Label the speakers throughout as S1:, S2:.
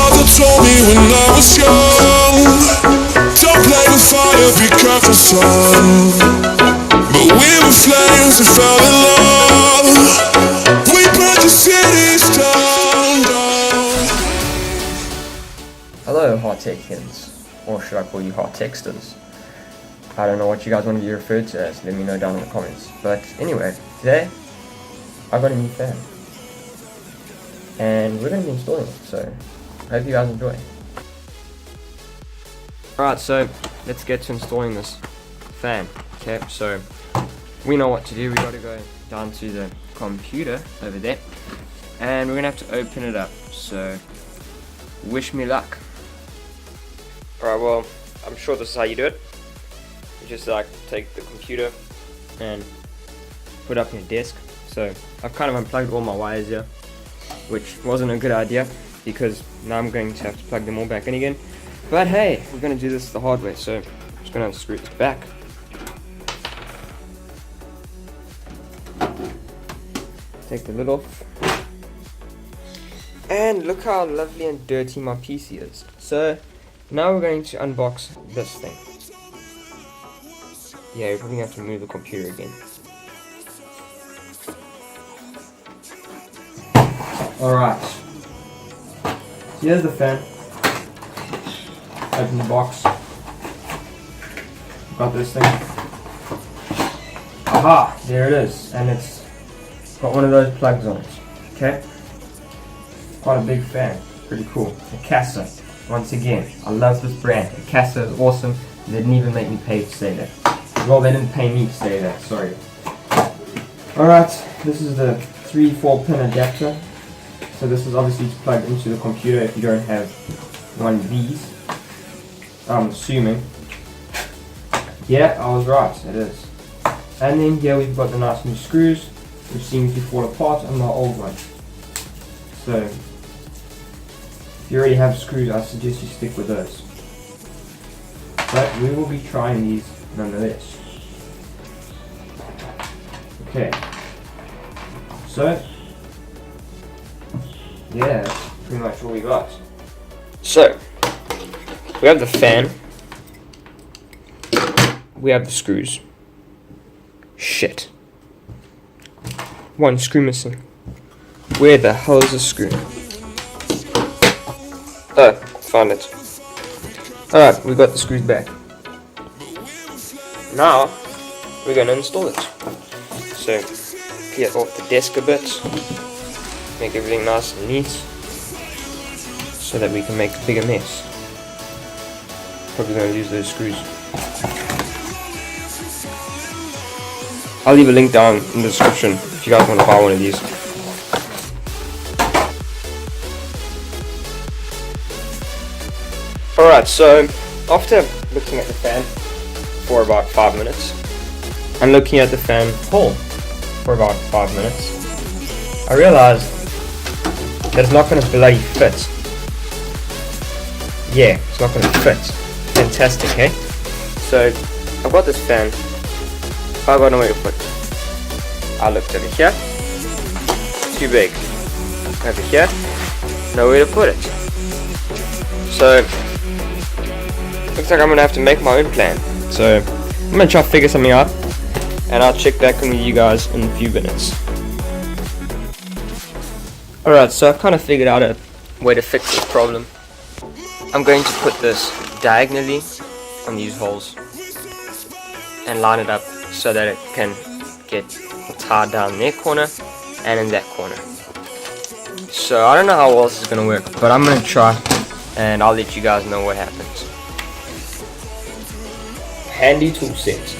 S1: father told me when I was young, don't play with fire, be careful son. But we were flames and fell in love. We burned the cities down.
S2: Hello HartechZone, or should I call you HartechZone? I don't know what you guys want to be referred to as, let me know down in the comments. But anyway, today I got a new fan and we're going to be installing it, so I hope you guys enjoy. Alright, so let's get to installing this fan. Okay, so we know what to do. We got to go down to the computer over there and we're going to have to open it up, so wish me luck. Alright, well, I'm sure this is how you do it. You just like take the computer and put it up on your desk. So I've kind of unplugged all my wires here, which wasn't a good idea because now I'm going to have to plug them all back in again. But hey, we're going to do this the hard way, so I'm just going to unscrew this back. Take the lid off. And look how lovely and dirty my PC is. So now we're going to unbox this thing. Yeah, you're probably going to have to move the computer again. Alright. So here's the fan. Open the box. Got this thing. Aha! There it is. And it's got one of those plugs on it. Okay? Quite a big fan. Pretty cool. A Casa. Once again, I love this brand. A Casa is awesome. They didn't even make me pay to say that. Well, they didn't pay me to say that, sorry. Alright, this is the 3-4 pin adapter. So this is obviously to plug into the computer if you don't have one of these. I'm assuming. Yeah, I was right, it is. And then here we've got the nice new screws, which seem to fall apart on my old one. So, if you already have screws, I suggest you stick with those. But we will be trying these nonetheless. Okay, so yeah, that's pretty much all we got. So we have the fan, we have the screws. Shit, one screw missing. Where the hell is the screw? Oh, found it. Alright, we got the screws back. Now we're going to install it. So clear off the desk a bit, make everything nice and neat so that we can make a bigger mess. Probably going to use those screws. I'll leave a link down in the description if you guys want to buy one of these. Alright, so after looking at the fan for about 5 minutes and looking at the fan hole for about 5 minutes, I realized that it's not going to bloody fit. Yeah, it's not going to fit. Fantastic, eh? So I've got this fan, I've got nowhere to put it. I looked over here, too big. Over here, nowhere to put it. So looks like I'm going to have to make my own plan. So I'm going to try to figure something out, and I'll check back in with you guys in a few minutes. Alright, so I've kind of figured out a way to fix this problem. I'm going to put this diagonally on these holes and line it up so that it can get tied down in their corner and in that corner. So I don't know how well this is going to work, but I'm going to try and I'll let you guys know what happens. Handy tool set.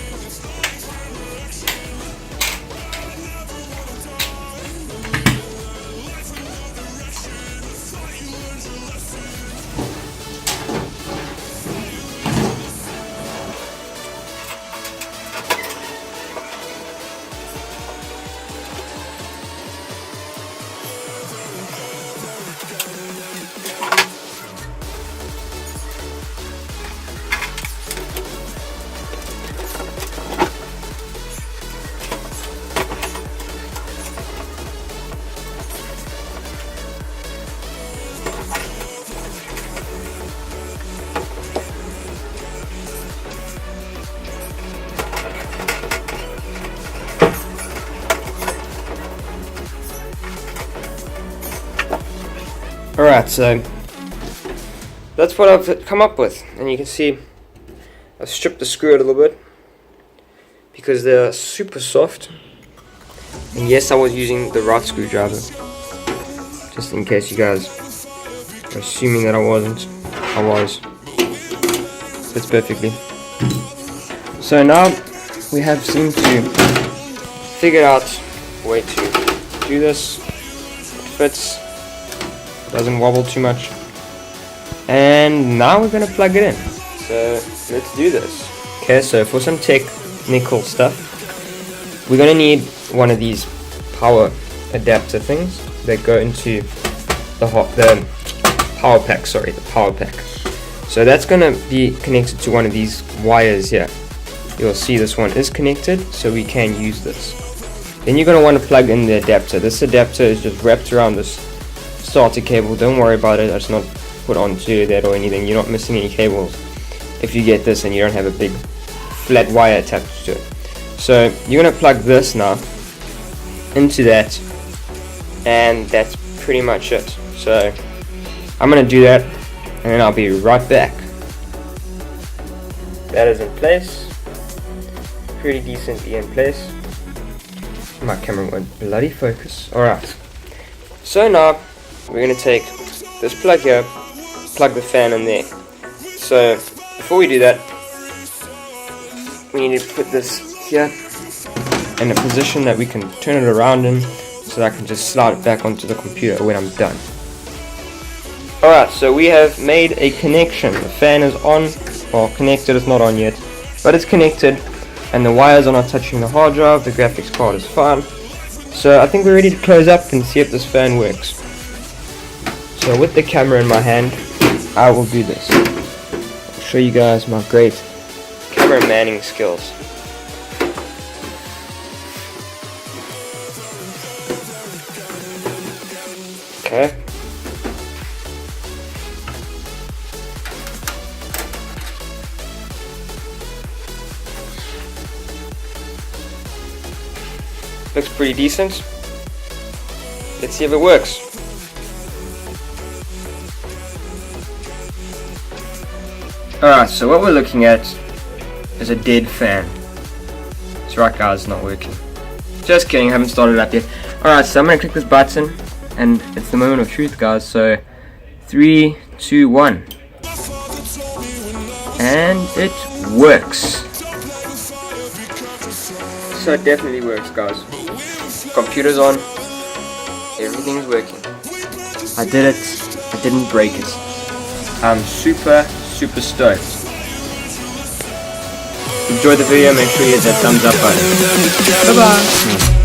S2: Alright, so that's what I've come up with, and you can see I've stripped the screw a little bit because they're super soft. And yes, I was using the right screwdriver, just in case you guys are assuming that I wasn't. I was. Fits perfectly. So now we have seemed to figure out a way to do this. It fits, doesn't wobble too much, and now we're gonna plug it in. So let's do this. Okay, so for some technical stuff, we're gonna need one of these power adapter things that go into the power pack. Sorry, the power pack. So that's gonna be connected to one of these wires here. You'll see this one is connected, so we can use this. Then you're gonna want to plug in the adapter. This adapter is just wrapped around this starter cable. Don't worry about it. It's not put onto that or anything. You're not missing any cables if you get this and you don't have a big flat wire attached to it. So you're gonna plug this now into that, and that's pretty much it. So I'm gonna do that, and then I'll be right back. That is in place, pretty decently in place. My camera won't bloody focus. Alright, so now we're gonna take this plug here, plug the fan in there. So before we do that, we need to put this here in a position that we can turn it around in, so that I can just slide it back onto the computer when I'm done. Alright, so we have made a connection. The fan is on, or connected. It's not on yet, but it's connected, and the wires are not touching the hard drive. The graphics card is fine. So I think we're ready to close up and see if this fan works. So with the camera in my hand, I will do this. I'll show you guys my great camera manning skills. Okay. Looks pretty decent. Let's see if it works. Alright, so what we're looking at is a dead fan. That's right guys, it's not working. Just kidding, I haven't started it up yet. Alright, so I'm gonna click this button, and it's the moment of truth guys. So 3, 2, 1, and it works. So it definitely works guys. Computer's on, everything's working. I did it, I didn't break it. I'm super stoked. Enjoy the video, make sure you hit that thumbs up button. Bye bye.